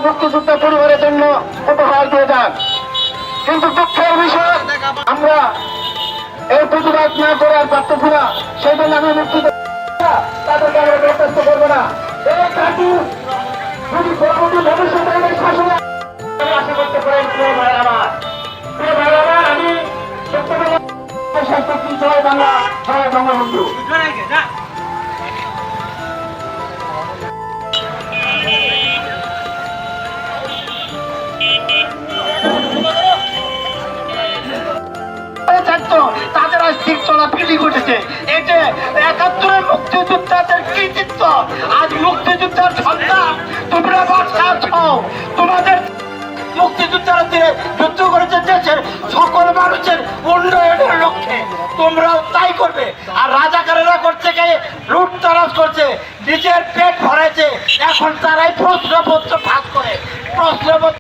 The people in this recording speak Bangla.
মুক্তিযুদ্ধ পরিবারের জন্য উপহার দিয়ে যান। কিন্তু দুঃখের বিষয় আমরা এই প্রতিবাদ না করে আর পারতেছি না, সেই জন্য আমি তাদেরকে আমরা বরখাস্ত করবো না। এই কাজী যদি পরবর্তী ভবিষ্যতে শাসনে আশা করতে পারেন প্রিয় ভাই আমার, আমি জয় বাংলা, জয় বঙ্গবন্ধু। তাদের আজ ঠিক চলা পিলি ঘটেছে। এটা ৭১ মুক্তিযোদ্ধাদের কৃতিত্ব। আজ মুক্তিযোদ্ধার সন্তান তোমরা বাচ্চা আছো, তোমাদের মুক্তিযোদ্ধারা যুদ্ধ করেছে দেশের সকল মানুষের উন্নয়নের লক্ষ্যে, তোমরাও তাই করবে। আর রাজাকারেরা করছে কে? লুটতরাজ করছে, নিজের পেট ভরেছে, এখন তারাই প্রশ্নপত্র ফাঁস করে প্রশ্নপত্র